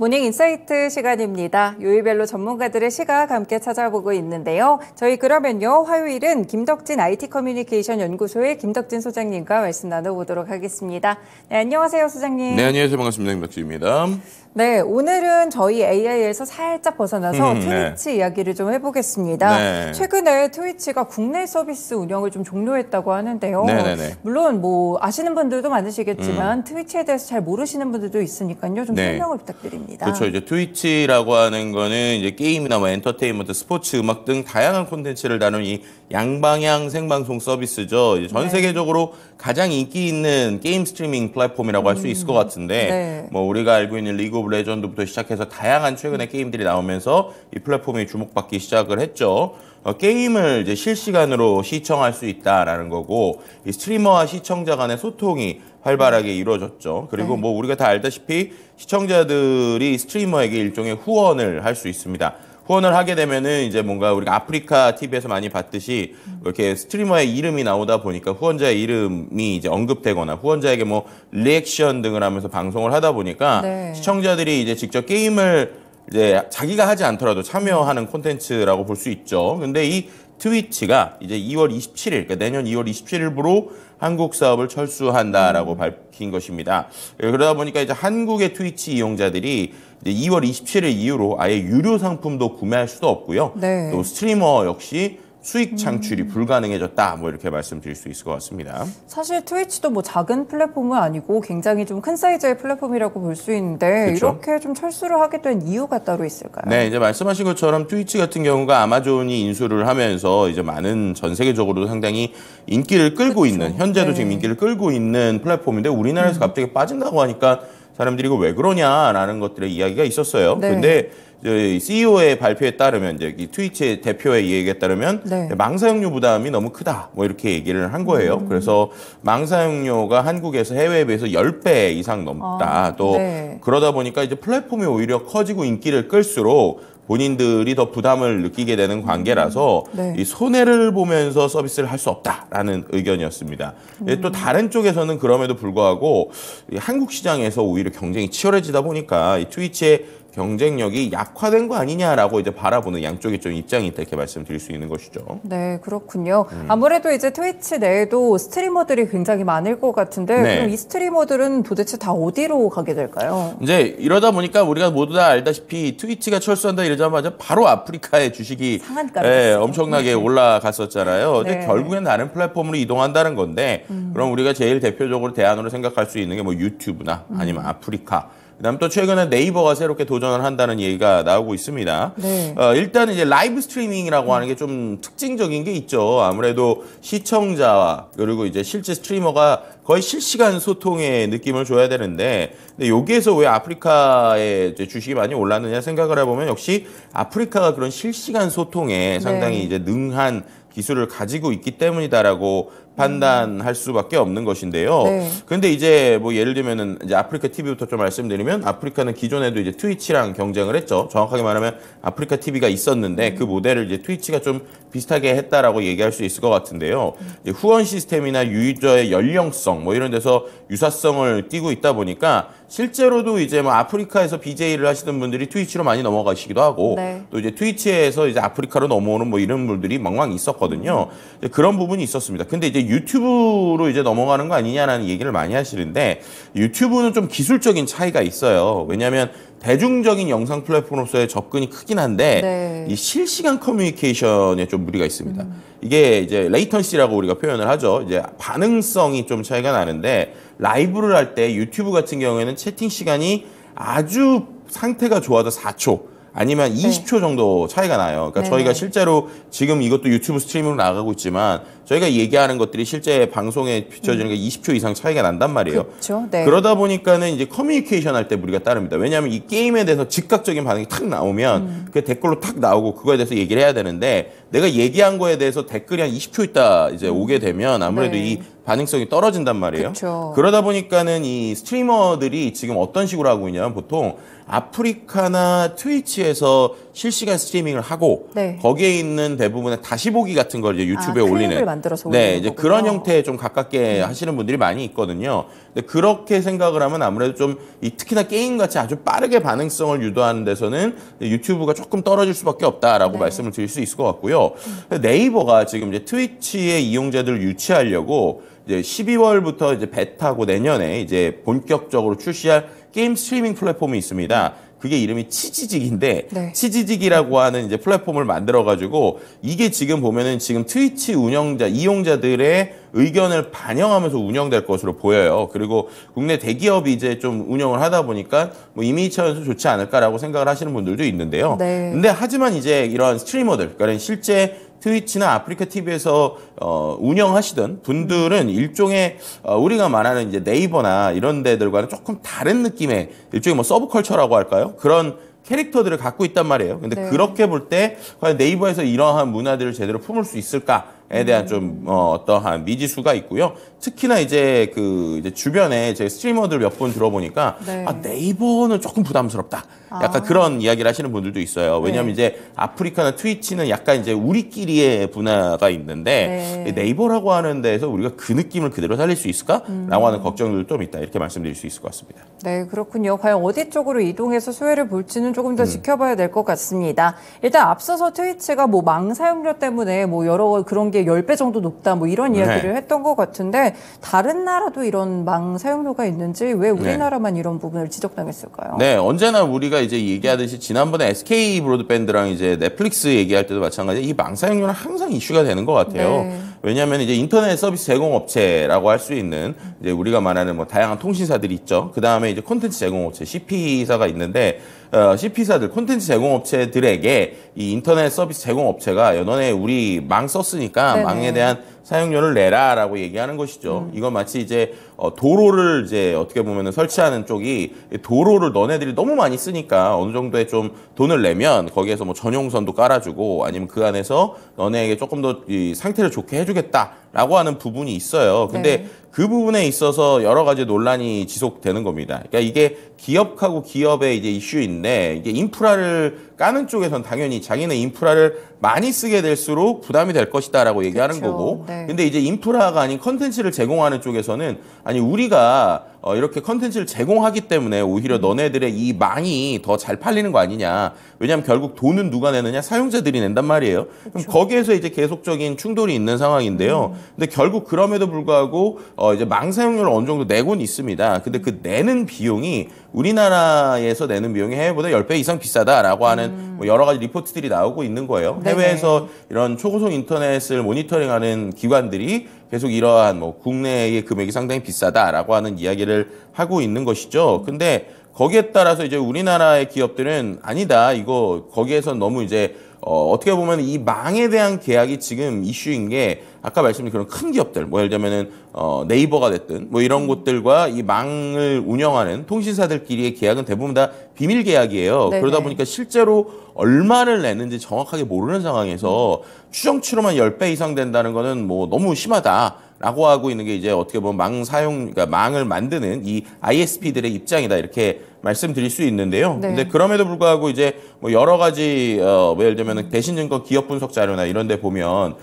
모닝 인사이트 시간입니다. 요일별로 전문가들의 시각 함께 찾아보고 있는데요. 저희 그러면요, 화요일은 김덕진 IT 커뮤니케이션 연구소의 김덕진 소장님과 말씀 나눠보도록 하겠습니다. 네, 안녕하세요, 소장님. 네, 안녕하세요. 반갑습니다. 김덕진입니다. 네, 오늘은 저희 AI에서 살짝 벗어나서 트위치 이야기를 좀 해보겠습니다. 네. 최근에 트위치가 국내 서비스 운영을 좀 종료했다고 하는데요. 네네네. 물론 뭐 아시는 분들도 많으시겠지만 트위치에 대해서 잘 모르시는 분들도 있으니까요. 좀 설명을 부탁드립니다. 그렇죠. 이제 트위치라고 하는 거는 이제 게임이나 뭐 엔터테인먼트, 스포츠, 음악 등 다양한 콘텐츠를 다루는 이 양방향 생방송 서비스죠. 이제 전 세계적으로 가장 인기 있는 게임 스트리밍 플랫폼이라고 할 수 있을 것 같은데, 뭐 우리가 알고 있는 리그 오브 레전드부터 시작해서 다양한 최근의 게임들이 나오면서 이 플랫폼이 주목받기 시작을 했죠. 게임을 이제 실시간으로 시청할 수 있다라는 거고, 이 스트리머와 시청자 간의 소통이 활발하게 이루어졌죠. 그리고 뭐 우리가 다 알다시피 시청자들이 스트리머에게 일종의 후원을 할 수 있습니다. 후원을 하게 되면은 이제 뭔가 우리가 아프리카 TV에서 많이 봤듯이 이렇게 스트리머의 이름이 나오다 보니까 후원자의 이름이 이제 언급되거나 후원자에게 뭐 리액션 등을 하면서 방송을 하다 보니까 시청자들이 이제 직접 게임을 이제 자기가 하지 않더라도 참여하는 콘텐츠라고 볼 수 있죠. 근데 이 트위치가 이제 2월 27일, 그러니까 내년 2월 27일부로 한국 사업을 철수한다라고 밝힌 것입니다. 그러다 보니까 이제 한국의 트위치 이용자들이 이제 2월 27일 이후로 아예 유료 상품도 구매할 수도 없고요. 또 스트리머 역시 수익 창출이 불가능해졌다. 뭐 이렇게 말씀드릴 수 있을 것 같습니다. 사실 트위치도 뭐 작은 플랫폼은 아니고 굉장히 좀 큰 사이즈의 플랫폼이라고 볼 수 있는데 이렇게 좀 철수를 하게 된 이유가 따로 있을까요? 네, 이제 말씀하신 것처럼 트위치 같은 경우가 아마존이 인수를 하면서 이제 많은 전 세계적으로 상당히 인기를 끌고 있는, 현재도 지금 인기를 끌고 있는 플랫폼인데 우리나라에서 갑자기 빠진다고 하니까 사람들이 이거 왜 그러냐라는 것들의 이야기가 있었어요. 근데 CEO의 발표에 따르면 이제 이 트위치 대표의 얘기에 따르면 망 사용료 부담이 너무 크다. 뭐 이렇게 얘기를 한 거예요. 그래서 망 사용료가 한국에서 해외에 비해서 10배 이상 넘다. 또 그러다 보니까 이제 플랫폼이 오히려 커지고 인기를 끌수록 본인들이 더 부담을 느끼게 되는 관계라서 이 손해를 보면서 서비스를 할 수 없다라는 의견이었습니다. 또 다른 쪽에서는 그럼에도 불구하고 이 한국 시장에서 오히려 경쟁이 치열해지다 보니까 이 트위치의 경쟁력이 약화된 거 아니냐라고 이제 바라보는 양쪽의 좀 입장이 있다 이렇게 말씀드릴 수 있는 것이죠. 네, 그렇군요. 아무래도 이제 트위치 내에도 스트리머들이 굉장히 많을 것 같은데 그럼 이 스트리머들은 도대체 다 어디로 가게 될까요? 이제 이러다 보니까 우리가 모두 다 알다시피 트위치가 철수한다 이러자마자 바로 아프리카의 주식이 엄청나게 올라갔었잖아요. 근데 결국엔 다른 플랫폼으로 이동한다는 건데 그럼 우리가 제일 대표적으로 대안으로 생각할 수 있는 게 뭐 유튜브나 아니면 아프리카. 그다음 또 최근에 네이버가 새롭게 도전을 한다는 얘기가 나오고 있습니다. 일단 이제 라이브 스트리밍이라고 하는 게 좀 특징적인 게 있죠. 아무래도 시청자와 그리고 이제 실제 스트리머가 거의 실시간 소통의 느낌을 줘야 되는데, 근데 여기에서 왜 아프리카에 이제 주식이 많이 올랐느냐 생각을 해보면 역시 아프리카가 그런 실시간 소통에 상당히 이제 능한 기술을 가지고 있기 때문이다라고 판단할 수밖에 없는 것인데요. 근데 이제 뭐 예를 들면은 이제 아프리카 TV부터 좀 말씀드리면 아프리카는 기존에도 이제 트위치랑 경쟁을 했죠. 정확하게 말하면 아프리카 TV가 있었는데 그 모델을 이제 트위치가 좀 비슷하게 했다라고 얘기할 수 있을 것 같은데요. 후원 시스템이나 유저의 연령성 뭐 이런 데서 유사성을 띠고 있다 보니까 실제로도 이제 뭐 아프리카에서 BJ를 하시던 분들이 트위치로 많이 넘어가시기도 하고 또 이제 트위치에서 이제 아프리카로 넘어오는 뭐 이런 분들이 멍멍 있었거든요. 그런 부분이 있었습니다. 근데 이제 유튜브로 이제 넘어가는 거 아니냐라는 얘기를 많이 하시는데 유튜브는 좀 기술적인 차이가 있어요. 왜냐하면 대중적인 영상 플랫폼으로서의 접근이 크긴 한데 이 실시간 커뮤니케이션에 좀 무리가 있습니다. 이게 이제 레이턴시라고 우리가 표현을 하죠. 이제 반응성이 좀 차이가 나는데 라이브를 할 때 유튜브 같은 경우에는 채팅 시간이 아주 상태가 좋아도 4초 아니면 20초 정도 차이가 나요. 그러니까 저희가 실제로 지금 이것도 유튜브 스트리밍으로 나가고 있지만 저희가 얘기하는 것들이 실제 방송에 비춰지는 게 20초 이상 차이가 난단 말이에요. 그러다 보니까는 이제 커뮤니케이션 할 때 무리가 따릅니다. 왜냐하면 이 게임에 대해서 즉각적인 반응이 탁 나오면 그 댓글로 탁 나오고 그거에 대해서 얘기를 해야 되는데 내가 얘기한 거에 대해서 댓글이 한 20초 있다 이제 오게 되면 아무래도 이 반응성이 떨어진단 말이에요. 그쵸. 그러다 보니까는 이 스트리머들이 지금 어떤 식으로 하고 있냐면 보통 아프리카나 트위치에서 실시간 스트리밍을 하고 네. 거기에 있는 대부분의 다시 보기 같은 걸 이제 유튜브에 올리는 클립을 만들어서 네, 올리는 이제 거군요. 그런 형태에 좀 가깝게 하시는 분들이 많이 있거든요. 근데 그렇게 생각을 하면 아무래도 좀 특히나 게임 같이 아주 빠르게 반응성을 유도하는 데서는 유튜브가 조금 떨어질 수밖에 없다라고 말씀을 드릴 수 있을 것 같고요. 네이버가 지금 이제 트위치의 이용자들을 유치하려고 이제 12월부터 이제 베타고 내년에 이제 본격적으로 출시할 게임 스트리밍 플랫폼이 있습니다. 그게 이름이 치지직인데 네. 치지직이라고 하는 이제 플랫폼을 만들어 가지고 이게 지금 보면은 지금 트위치 이용자들의 의견을 반영하면서 운영될 것으로 보여요. 그리고 국내 대기업이 이제 좀 운영을 하다 보니까 뭐 이미지 차원에서 좋지 않을까라고 생각을 하시는 분들도 있는데요. 네. 근데 하지만 이제 이런 스트리머들, 그러니까 실제 트위치나 아프리카 TV에서 운영하시던 분들은 일종의 우리가 말하는 이제 네이버나 이런 데들과는 조금 다른 느낌의 일종의 뭐 서브컬처라고 할까요? 그런 캐릭터들을 갖고 있단 말이에요. 근데 네. 그렇게 볼 때 과연 네이버에서 이러한 문화들을 제대로 품을 수 있을까에 대한 좀 어떠한 미지수가 있고요. 특히나 이제 이제 주변에 제 스트리머들 몇 분 들어보니까 네. 네이버는 조금 부담스럽다. 약간 그런 이야기를 하시는 분들도 있어요. 왜냐하면 네. 이제 아프리카나 트위치는 약간 이제 우리끼리의 분야가 있는데 네. 네이버라고 하는 데에서 우리가 그 느낌을 그대로 살릴 수 있을까?라고 하는 걱정들도 좀 있다. 이렇게 말씀드릴 수 있을 것 같습니다. 네, 그렇군요. 과연 어디 쪽으로 이동해서 수혜를 볼지는 조금 더 지켜봐야 될 것 같습니다. 일단 앞서서 트위치가 뭐 망 사용료 때문에 뭐 여러 그런 게 10배 정도 높다 뭐 이런 이야기를 했던 것 같은데 다른 나라도 이런 망 사용료가 있는지 왜 우리나라만 이런 부분을 지적당했을까요? 네, 언제나 우리가 이제 얘기하듯이 지난번에 SK 브로드밴드랑 이제 넷플릭스 얘기할 때도 마찬가지로 이 망 사용료는 항상 이슈가 되는 것 같아요. 네. 왜냐하면 이제 인터넷 서비스 제공업체라고 할 수 있는 이제 우리가 말하는 뭐 다양한 통신사들이 있죠. 그 다음에 이제 콘텐츠 제공업체 CP사가 있는데 CP사들 콘텐츠 제공업체들에게 이 인터넷 서비스 제공업체가 너네 우리 망 썼으니까 네네. 망에 대한 사용료를 내라라고 얘기하는 것이죠. 이건 마치 이제 도로를 이제 어떻게 보면은 설치하는 쪽이 도로를 너네들이 너무 많이 쓰니까 어느 정도의 좀 돈을 내면 거기에서 뭐 전용선도 깔아주고 아니면 그 안에서 너네에게 조금 더 이 상태를 좋게 해주겠다라고 하는 부분이 있어요. 근데 네. 그 부분에 있어서 여러 가지 논란이 지속되는 겁니다. 그러니까 이게 기업하고 기업의 이제 이슈인데 이게 인프라를 까는 쪽에선 당연히 자기네 인프라를 많이 쓰게 될수록 부담이 될 것이다라고 얘기하는 그렇죠. 거고. 네. 근데 이제 인프라가 아닌 컨텐츠를 제공하는 쪽에서는 아니 우리가 이렇게 컨텐츠를 제공하기 때문에 오히려 너네들의 이 망이 더 잘 팔리는 거 아니냐. 왜냐하면 결국 돈은 누가 내느냐? 사용자들이 낸단 말이에요. 그럼 거기에서 이제 계속적인 충돌이 있는 상황인데요. 근데 결국 그럼에도 불구하고 이제 망 사용료를 어느 정도 내고는 있습니다. 근데 그 내는 비용이 우리나라에서 내는 비용이 해외보다 10배 이상 비싸다라고 하는 뭐 여러 가지 리포트들이 나오고 있는 거예요. 네네. 해외에서 이런 초고속 인터넷을 모니터링하는 기관들이 계속 이러한 뭐 국내의 금액이 상당히 비싸다라고 하는 이야기를 하고 있는 것이죠. 근데 거기에 따라서 이제 우리나라의 기업들은 아니다. 이거 거기에서 너무 이제 어떻게 보면 이 망에 대한 계약이 지금 이슈인 게 아까 말씀드린 그런 큰 기업들, 뭐 예를 들면은 네이버가 됐든 뭐 이런 곳들과 이 망을 운영하는 통신사들끼리의 계약은 대부분 다 비밀 계약이에요. 네네. 그러다 보니까 실제로 얼마를 내는지 정확하게 모르는 상황에서 추정치로만 10배 이상 된다는 거는 뭐 너무 심하다라고 하고 있는 게 이제 어떻게 보면 그러니까 망을 만드는 이 ISP들의 입장이다 이렇게 말씀드릴 수 있는데요. 네. 근데 그럼에도 불구하고 이제 뭐 여러 가지 뭐 예를 들면 대신증권 기업 분석 자료나 이런 데 보면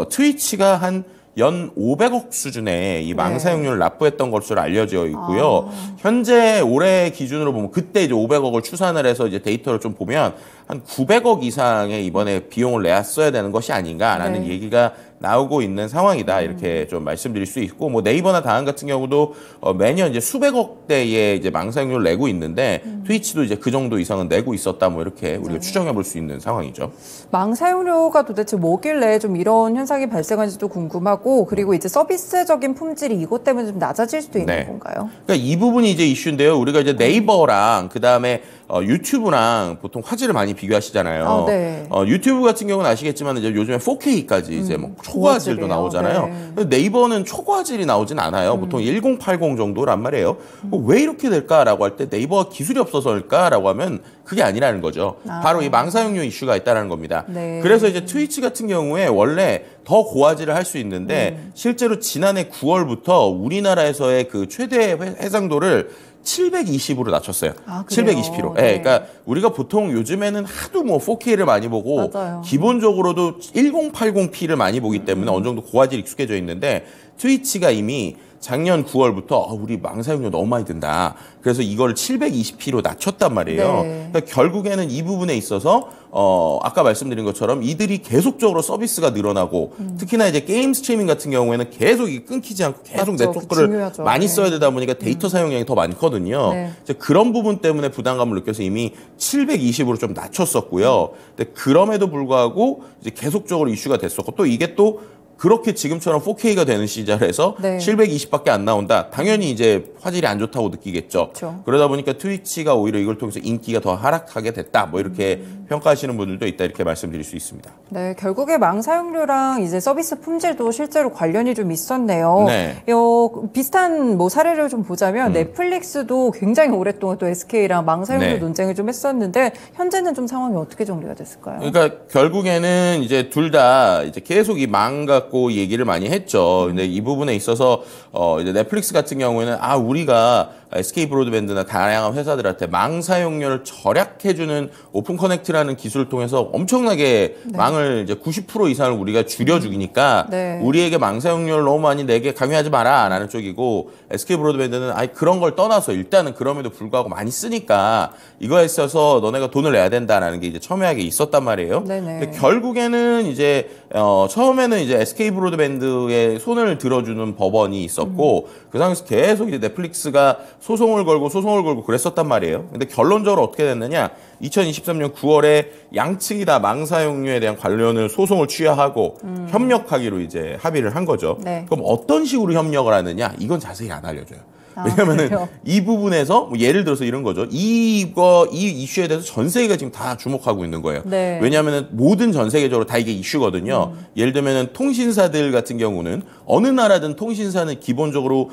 트위치가 한 연 500억 수준의 이 망 사용료를 납부했던 것으로 알려져 있고요. 현재 올해 기준으로 보면 그때 이제 500억을 추산을 해서 이제 데이터를 좀 보면 한 900억 이상의 이번에 비용을 내었어야 되는 것이 아닌가라는 네. 얘기가 나오고 있는 상황이다 이렇게 좀 말씀드릴 수 있고 뭐 네이버나 다음 같은 경우도 매년 이제 수백억대의 이제 망 사용료를 내고 있는데 트위치도 이제 그 정도 이상은 내고 있었다 뭐 이렇게 우리가 추정해 볼 수 있는 상황이죠. 망 사용료가 도대체 뭐길래 좀 이런 현상이 발생한지도 궁금하고 그리고 이제 서비스적인 품질이 이것 때문에 좀 낮아질 수도 있는 네. 건가요? 그러니까 이 부분이 이제 이슈인데요. 우리가 이제 네이버랑 그 다음에 유튜브랑 보통 화질을 많이 비교하시잖아요. 네. 유튜브 같은 경우는 아시겠지만 이제 요즘에 4K까지 이제 뭐 초고화질도 나오잖아요. 네. 네이버는 초고화질이 나오진 않아요. 보통 1080 정도란 말이에요. 왜 이렇게 될까라고 할 때 네이버가 기술이 없어서일까라고 하면 그게 아니라는 거죠. 바로 이 망사용료 이슈가 있다는 겁니다. 네. 그래서 이제 트위치 같은 경우에 원래 더 고화질을 할 수 있는데 실제로 지난해 9월부터 우리나라에서의 그 최대 해상도를 720으로 낮췄어요. 720p로. 네. 네, 그러니까 우리가 보통 요즘에는 하도 뭐 4K를 많이 보고 맞아요. 기본적으로도 1080p를 많이 보기 때문에 어느 정도 고화질이 익숙해져 있는데 트위치가 이미 작년 9월부터 우리 망사용료 너무 많이 든다. 그래서 이걸 720p로 낮췄단 말이에요. 네. 그러니까 결국에는 이 부분에 있어서 아까 말씀드린 것처럼 이들이 계속적으로 서비스가 늘어나고 특히나 이제 게임 스트리밍 같은 경우에는 계속 이게 끊기지 않고 계속 맞죠. 네트워크를 많이 네. 써야 되다 보니까 데이터 사용량이 더 많거든요. 네. 이제 그런 부분 때문에 부담감을 느껴서 이미 720으로 좀 낮췄었고요. 근데 그럼에도 불구하고 이제 계속적으로 이슈가 됐었고 또 이게 또 그렇게 지금처럼 4K가 되는 시절에서 네. 720밖에 안 나온다. 당연히 이제 화질이 안 좋다고 느끼겠죠. 그렇죠. 그러다 보니까 트위치가 오히려 이걸 통해서 인기가 더 하락하게 됐다. 뭐 이렇게 평가하시는 분들도 있다. 이렇게 말씀드릴 수 있습니다. 네, 결국에 망 사용료랑 이제 서비스 품질도 실제로 관련이 좀 있었네요. 네. 비슷한 뭐 사례를 좀 보자면 넷플릭스도 굉장히 오랫동안 또 SK랑 망 사용료 네. 논쟁을 좀 했었는데 현재는 좀 상황이 어떻게 정리가 됐을까요? 그러니까 결국에는 이제 둘 다 이제 계속 이 망 갖고 얘기를 많이 했죠. 근데 이 부분에 있어서 이제 넷플릭스 같은 경우에는 우리가 SK 브로드밴드나 다양한 회사들한테 망 사용료를 절약해주는 오픈 커넥트라는 기술을 통해서 엄청나게 망을 이제 90% 이상을 우리가 줄여주니까 네. 우리에게 망 사용료를 너무 많이 내게 강요하지 마라라는 쪽이고 SK 브로드밴드는 그런 걸 떠나서 일단은 그럼에도 불구하고 많이 쓰니까 이거에 있어서 너네가 돈을 내야 된다라는 게 이제 첨예하게 있었단 말이에요. 네네. 근데 결국에는 이제 처음에는 이제 SK 브로드밴드의 손을 들어주는 법원이 있었고 그 상황에서 계속 이제 넷플릭스가 소송을 걸고 그랬었단 말이에요. 근데 결론적으로 어떻게 됐느냐? 2023년 9월에 양측이 다 망사용료에 대한 관련을 소송을 취하하고 협력하기로 이제 합의를 한 거죠. 네. 그럼 어떤 식으로 협력을 하느냐? 이건 자세히 안 알려줘요. 왜냐면은 그래요? 이 부분에서 뭐 예를 들어서 이런 거죠. 이 이슈에 대해서 전 세계가 지금 다 주목하고 있는 거예요. 네. 왜냐하면은 모든 전 세계적으로 다 이게 이슈거든요. 예를 들면은 통신사들 같은 경우는 어느 나라든 통신사는 기본적으로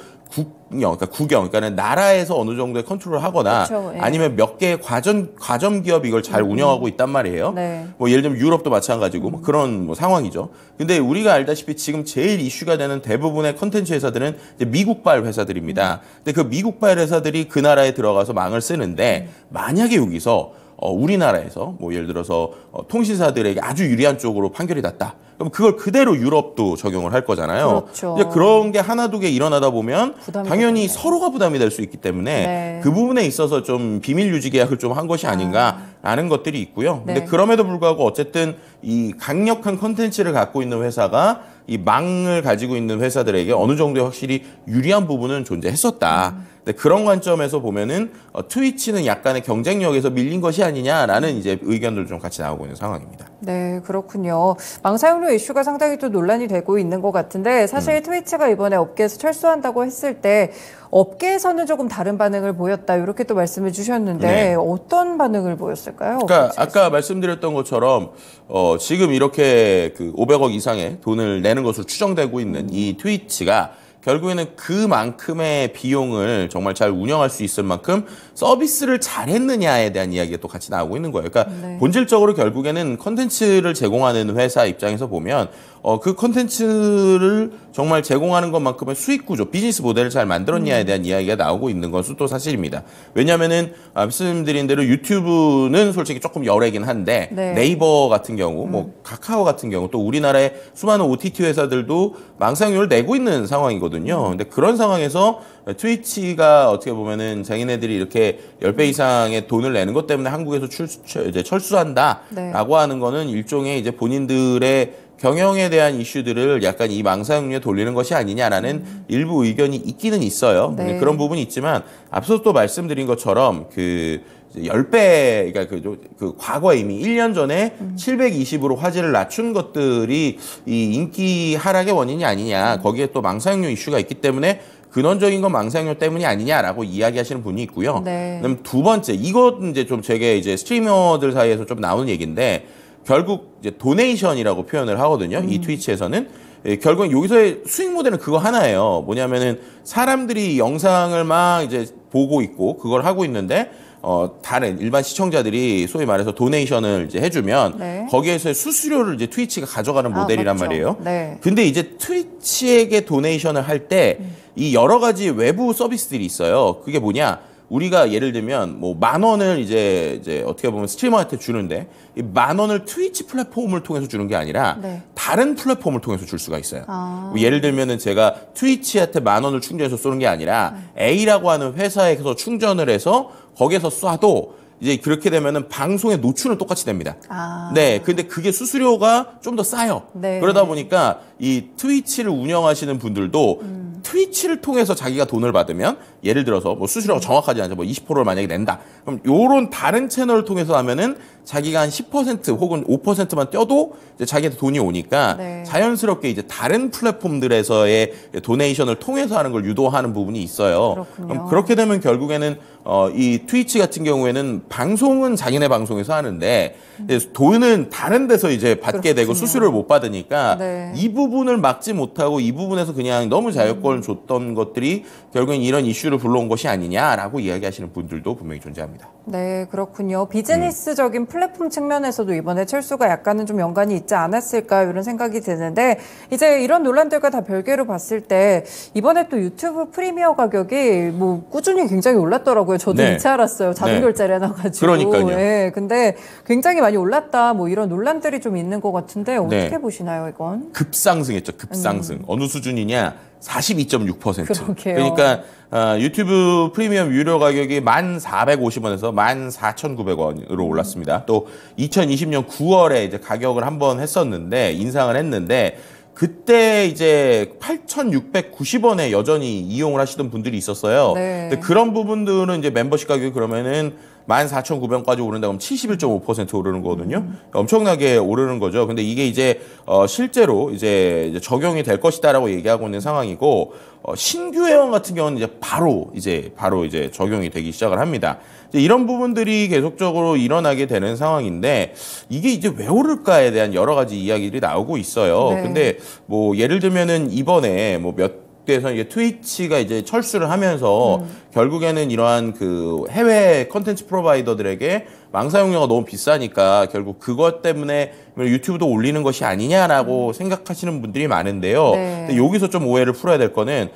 그러니까는 나라에서 어느 정도의 컨트롤을 하거나 그렇죠, 예. 아니면 몇 개의 과점 기업이 이걸 잘 운영하고 있단 말이에요. 네. 뭐 예를 들면 유럽도 마찬가지고 뭐 그런 뭐 상황이죠. 근데 우리가 알다시피 지금 제일 이슈가 되는 대부분의 컨텐츠 회사들은 이제 미국발 회사들입니다. 근데 그 미국발 회사들이 그 나라에 들어가서 망을 쓰는데 만약에 여기서 우리나라에서 뭐 예를 들어서 통신사들에게 아주 유리한 쪽으로 판결이 났다. 그럼 그걸 그대로 유럽도 적용을 할 거잖아요. 그렇죠. 이제 그런 게 하나 두 개 일어나다 보면 부담이 당연히 되겠네요. 서로가 부담이 될 수 있기 때문에 네. 그 부분에 있어서 좀 비밀 유지 계약을 좀 한 것이 아닌가라는 것들이 있고요. 근데 네. 그럼에도 불구하고 어쨌든 이 강력한 콘텐츠를 갖고 있는 회사가 이 망을 가지고 있는 회사들에게 어느 정도의 확실히 유리한 부분은 존재했었다. 근데 그런 관점에서 보면은 트위치는 약간의 경쟁력에서 밀린 것이 아니냐라는 이제 의견들 좀 같이 나오고 있는 상황입니다. 네, 그렇군요. 망 사용료 이슈가 상당히 또 논란이 되고 있는 것 같은데 사실 트위치가 이번에 업계에서 철수한다고 했을 때 업계에서는 조금 다른 반응을 보였다 이렇게 또 말씀을 주셨는데 네. 어떤 반응을 보였을까요? 그러니까 업계에서? 아까 말씀드렸던 것처럼 지금 이렇게 그 500억 이상의 돈을 내는 것으로 추정되고 있는 이 트위치가 결국에는 그만큼의 비용을 정말 잘 운영할 수 있을 만큼 서비스를 잘했느냐에 대한 이야기가 또 같이 나오고 있는 거예요. 그러니까 네. 본질적으로 결국에는 컨텐츠를 제공하는 회사 입장에서 보면 그 컨텐츠를 정말 제공하는 것만큼의 수익 구조, 비즈니스 모델을 잘 만들었냐에 대한 이야기가 나오고 있는 것은 또 사실입니다. 왜냐하면은 말씀드린 대로 유튜브는 솔직히 조금 열애긴 한데 네. 네이버 같은 경우, 뭐 카카오 같은 경우 또 우리나라의 수많은 OTT 회사들도 망사용료를 내고 있는 상황이거든요. 근데 그런 상황에서 트위치가 어떻게 보면은 자기네들이 이렇게 10배 이상의 돈을 내는 것 때문에 한국에서 이제 철수한다라고 네. 하는 거는 일종의 이제 본인들의 경영에 대한 이슈들을 약간 이 망사용료에 돌리는 것이 아니냐라는 일부 의견이 있기는 있어요. 네. 그런 부분이 있지만 앞서 또 말씀드린 것처럼 그 10배, 그러니까 그 과거에 이미 1년 전에 720으로 화질을 낮춘 것들이 이 인기 하락의 원인이 아니냐. 거기에 또 망사용료 이슈가 있기 때문에 근원적인 건 망사용료 때문이 아니냐라고 이야기하시는 분이 있고요. 네. 그다음 두 번째, 이것 이제 좀 제게 이제 스트리머들 사이에서 좀 나오는 얘기인데 결국 이제 도네이션이라고 표현을 하거든요. 이 트위치에서는. 예, 결국 여기서의 수익 모델은 그거 하나예요. 뭐냐면은 사람들이 영상을 막 이제 보고 있고 그걸 하고 있는데 다른 일반 시청자들이 소위 말해서 도네이션을 이제 해주면 네. 거기에서의 수수료를 이제 트위치가 가져가는 모델이란 맞죠. 말이에요. 네. 근데 이제 트위치에게 도네이션을 할 때 이 여러 가지 외부 서비스들이 있어요. 그게 뭐냐? 우리가 예를 들면 뭐 10,000원을 이제 어떻게 보면 스트리머한테 주는데 이 10,000원을 트위치 플랫폼을 통해서 주는 게 아니라 네. 다른 플랫폼을 통해서 줄 수가 있어요. 뭐 예를 들면은 제가 트위치한테 10,000원을 충전해서 쏘는 게 아니라 A라고 하는 회사에서 충전을 해서 거기에서 쏴도 이제 그렇게 되면은 방송의 노출은 똑같이 됩니다. 네, 근데 그게 수수료가 좀 더 싸요. 네. 그러다 보니까 이 트위치를 운영하시는 분들도 트위치를 통해서 자기가 돈을 받으면 예를 들어서 뭐 수수료가 정확하지 않죠. 뭐 20%를 만약에 낸다. 그럼 요런 다른 채널을 통해서 하면은 자기가 한 10% 혹은 5%만 떼도 이제 자기한테 돈이 오니까 네. 자연스럽게 이제 다른 플랫폼들에서의 도네이션을 통해서 하는 걸 유도하는 부분이 있어요. 그렇군요. 그럼 그렇게 되면 결국에는 이 트위치 같은 경우에는 방송은 자기네 방송에서 하는데 돈은 다른 데서 이제 받게 되고 그렇군요. 수수료를 못 받으니까 네. 이 부분을 막지 못하고 이 부분에서 그냥 너무 자유권을 줬던 것들이 결국엔 이런 이슈를 불러온 것이 아니냐라고 이야기하시는 분들도 분명히 존재합니다. 네, 그렇군요. 비즈니스적인 플랫폼 측면에서도 이번에 철수가 약간은 좀 연관이 있지 않았을까 이런 생각이 드는데 이제 이런 논란들과 다 별개로 봤을 때 이번에 또 유튜브 프리미어 가격이 뭐 꾸준히 굉장히 올랐더라고요. 저도 네. 이제 알았어요. 자동 네. 결제를 해놔가지고. 그러니까요. 네, 근데 굉장히 많이 올랐다. 뭐 이런 논란들이 좀 있는 것 같은데 어떻게 네. 보시나요, 이건? 급상승했죠. 급상승. 어느 수준이냐? 42.6%. 그러게요. 그러니까 유튜브 프리미엄 유료 가격이 1,450원에서 14,900원으로 올랐습니다. 또 2020년 9월에 이제 가격을 한번 했었는데 인상을 했는데 그때 이제 8,690원에 여전히 이용을 하시던 분들이 있었어요. 네. 근데 그런 부분들은 이제 멤버십 가격이 그러면은 14,900원까지 오른다 그러면 71.5% 오르는 거거든요. 엄청나게 오르는 거죠. 근데 이게 이제 실제로 이제 적용이 될 것이다라고 얘기하고 있는 상황이고 신규 회원 같은 경우는 바로 이제 적용이 되기 시작을 합니다. 이제 이런 부분들이 계속적으로 일어나게 되는 상황인데 이게 이제 왜 오를까에 대한 여러 가지 이야기들이 나오고 있어요. 네. 근데 뭐 예를 들면은 이번에 뭐 몇 대에서 이제 트위치가 이제 철수를 하면서 결국에는 이러한 그 해외 컨텐츠 프로바이더들에게 망사용료가 너무 비싸니까 결국 그것 때문에 유튜브도 올리는 것이 아니냐라고 생각하시는 분들이 많은데요. 네. 근데 여기서 좀 오해를 풀어야 될 거는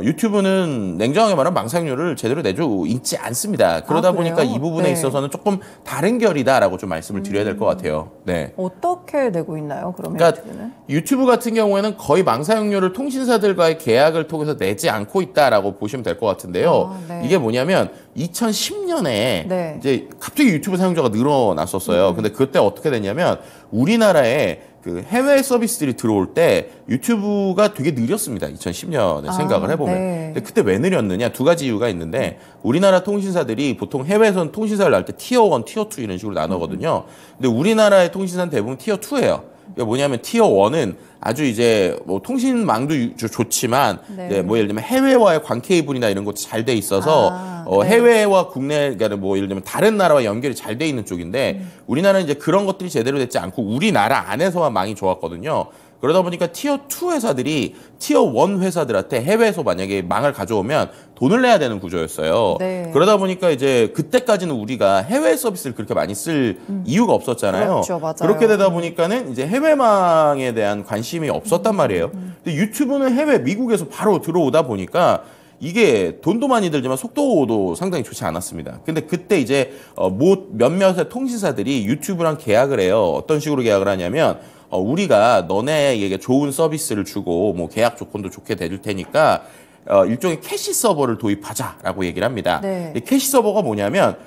유튜브는 냉정하게 말하면 망사용료를 제대로 내주고 있지 않습니다. 그러다 보니까 그래요? 이 부분에 네. 있어서는 조금 다른 결이다라고 좀 말씀을 드려야 될 것 같아요. 네. 어떻게 내고 있나요, 그러면 그러니까 유튜브는? 유튜브 같은 경우에는 거의 망사용료를 통신사들과의 계약을 통해서 내지 않고 있다라고 보시면 될 것 같은데요. 네. 이게 뭐냐면 2010년에 네. 이제 갑자기 유튜브 사용자가 늘어났었어요. 근데 그때 어떻게 됐냐면 우리나라에 그 해외 서비스들이 들어올 때 유튜브가 되게 느렸습니다. 2010년에 생각을 해보면. 네. 근데 그때 왜 느렸느냐? 두 가지 이유가 있는데 우리나라 통신사들이 보통 해외에서는 통신사를 날 때 티어 1, 티어 2 이런 식으로 나누거든요. 근데 우리나라의 통신사는 대부분 티어 2예요. 그러니까 뭐냐면 티어 1은 아주 이제 뭐 통신망도 좋지만 네. 이제 뭐 예를 들면 해외와의 광 케이블이나 이런 것도 잘 돼 있어서 네. 해외와 국내 그러니까 뭐 예를 들면 다른 나라와 연결이 잘 돼 있는 쪽인데 우리나라는 이제 그런 것들이 제대로 됐지 않고 우리나라 안에서만 망이 좋았거든요. 그러다 보니까 티어 2 회사들이 티어 1 회사들한테 해외에서 만약에 망을 가져오면 돈을 내야 되는 구조였어요. 네. 그러다 보니까 이제 그때까지는 우리가 해외 서비스를 그렇게 많이 쓸 이유가 없었잖아요. 그렇죠, 맞아요. 그렇게 되다 보니까는 이제 해외망에 대한 관심이 없었단 말이에요. 근데 유튜브는 해외 미국에서 바로 들어오다 보니까 이게 돈도 많이 들지만 속도도 상당히 좋지 않았습니다. 근데 그때 이제 몇몇의 통신사들이 유튜브랑 계약을 해요. 어떤 식으로 계약을 하냐면 우리가 너네에게 좋은 서비스를 주고 뭐 계약 조건도 좋게 해줄 테니까 일종의 캐시 서버를 도입하자라고 얘기를 합니다. 네. 캐시 서버가 뭐냐면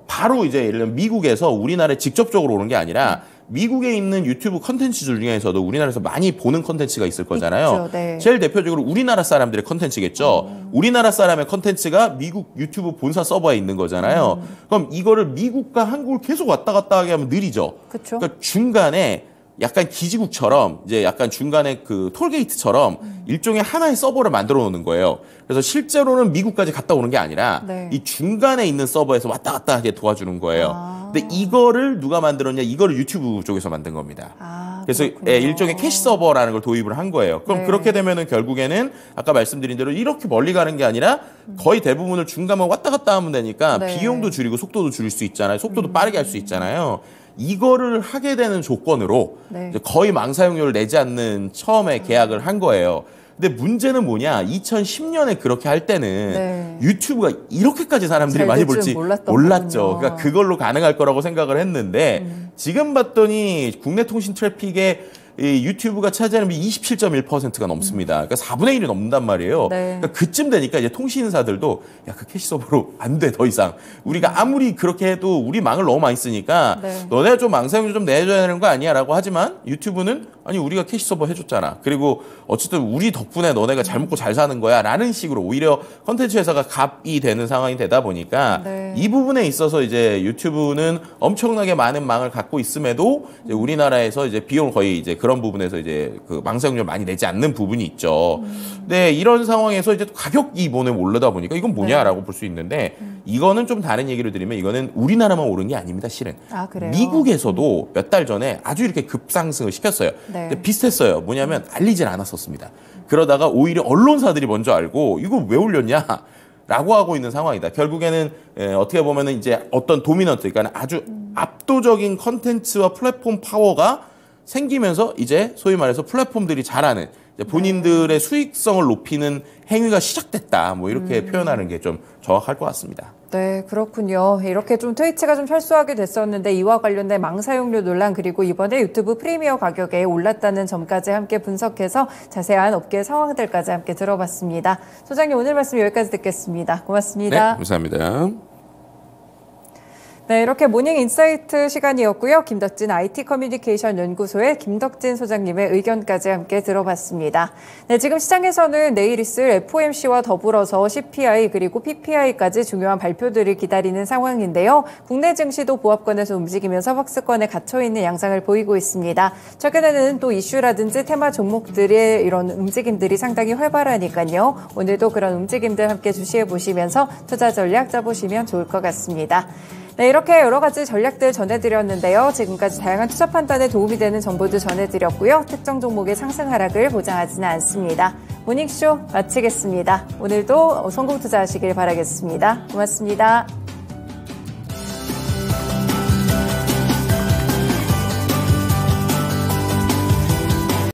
바로 이제 예를 들면 미국에서 우리나라에 직접적으로 오는 게 아니라 미국에 있는 유튜브 컨텐츠들 중에서도 우리나라에서 많이 보는 컨텐츠가 있을 거잖아요. 있죠, 네. 제일 대표적으로 우리나라 사람들의 컨텐츠겠죠. 우리나라 사람의 컨텐츠가 미국 유튜브 본사 서버에 있는 거잖아요. 그럼 이거를 미국과 한국을 계속 왔다 갔다 하게 하면 느리죠. 그쵸. 그러니까 중간에 약간 기지국처럼 이제 약간 중간에 그 톨게이트처럼 일종의 하나의 서버를 만들어 놓는 거예요. 그래서 실제로는 미국까지 갔다 오는 게 아니라 네. 이 중간에 있는 서버에서 왔다 갔다 하게 도와주는 거예요. 근데 이거를 누가 만들었냐? 이거를 유튜브 쪽에서 만든 겁니다. 그래서 일종의 캐시 서버라는 걸 도입을 한 거예요. 그럼 네. 그렇게 되면은 결국에는 아까 말씀드린 대로 이렇게 멀리 가는 게 아니라 거의 대부분을 중간만 왔다 갔다 하면 되니까 네. 비용도 줄이고 속도도 줄일 수 있잖아요. 속도도 빠르게 할 수 있잖아요. 이거를 하게 되는 조건으로 네. 이제 거의 망사용료를 내지 않는 처음에 계약을 한 거예요. 근데 문제는 뭐냐? 2010년에 그렇게 할 때는 네. 유튜브가 이렇게까지 사람들이 잘 많이 될 볼지 줄 몰랐던 몰랐죠. 거군요. 그러니까 그걸로 가능할 거라고 생각을 했는데 지금 봤더니 국내 통신 트래픽에 이 유튜브가 차지하는 비 27.1%가 넘습니다. 그러니까 4분의 1이 넘는단 말이에요. 네. 그러니까 그쯤 되니까 이제 통신사들도 야, 그 캐시 서버로 안 돼, 더 이상. 우리가 아무리 그렇게 해도 우리 망을 너무 많이 쓰니까 네. 너네가 좀 망사용료 좀 내줘야 되는 거 아니야? 라고 하지만 유튜브는 아니, 우리가 캐시 서버 해줬잖아. 그리고 어쨌든 우리 덕분에 너네가 잘 먹고 잘 사는 거야. 라는 식으로 오히려 컨텐츠 회사가 갑이 되는 상황이 되다 보니까 네. 이 부분에 있어서 이제 유튜브는 엄청나게 많은 망을 갖고 있음에도 이제 우리나라에서 이제 비용을 거의 이제 그런 부분에서 이제 그 망사용료 많이 내지 않는 부분이 있죠. 근데 이런 상황에서 이제 가격이 이번에 오르다 보니까 이건 뭐냐라고 볼 수 있는데 이거는 좀 다른 얘기를 드리면 이거는 우리나라만 오른 게 아닙니다, 실은. 아, 그래요? 미국에서도 몇 달 전에 아주 이렇게 급상승을 시켰어요. 네. 근데 비슷했어요. 뭐냐면 알리질 않았었습니다. 그러다가 오히려 언론사들이 먼저 알고 이거 왜 올렸냐? 라고 하고 있는 상황이다. 결국에는 어떻게 보면은 이제 어떤 도미넌트, 그러니까 아주 압도적인 컨텐츠와 플랫폼 파워가 생기면서 이제 소위 말해서 플랫폼들이 잘하는 이제 본인들의 수익성을 높이는 행위가 시작됐다. 뭐 이렇게 표현하는 게 좀 정확할 것 같습니다. 네, 그렇군요. 이렇게 좀 트위치가 좀 철수하게 됐었는데 이와 관련된 망사용료 논란 그리고 이번에 유튜브 프리미어 가격에 올랐다는 점까지 함께 분석해서 자세한 업계 상황들까지 함께 들어봤습니다. 소장님 오늘 말씀 여기까지 듣겠습니다. 고맙습니다. 네, 감사합니다. 네, 이렇게 모닝 인사이트 시간이었고요. 김덕진 IT 커뮤니케이션 연구소의 김덕진 소장님의 의견까지 함께 들어봤습니다. 네, 지금 시장에서는 내일 있을 FOMC와 더불어서 CPI 그리고 PPI까지 중요한 발표들을 기다리는 상황인데요. 국내 증시도 보합권에서 움직이면서 박스권에 갇혀있는 양상을 보이고 있습니다. 최근에는 또 이슈라든지 테마 종목들의 이런 움직임들이 상당히 활발하니까요. 오늘도 그런 움직임들 함께 주시해 보시면서 투자 전략 짜보시면 좋을 것 같습니다. 네, 이렇게 여러 가지 전략들 전해드렸는데요. 지금까지 다양한 투자 판단에 도움이 되는 정보도 전해드렸고요. 특정 종목의 상승 하락을 보장하지는 않습니다. 모닝쇼 마치겠습니다. 오늘도 성공 투자하시길 바라겠습니다. 고맙습니다.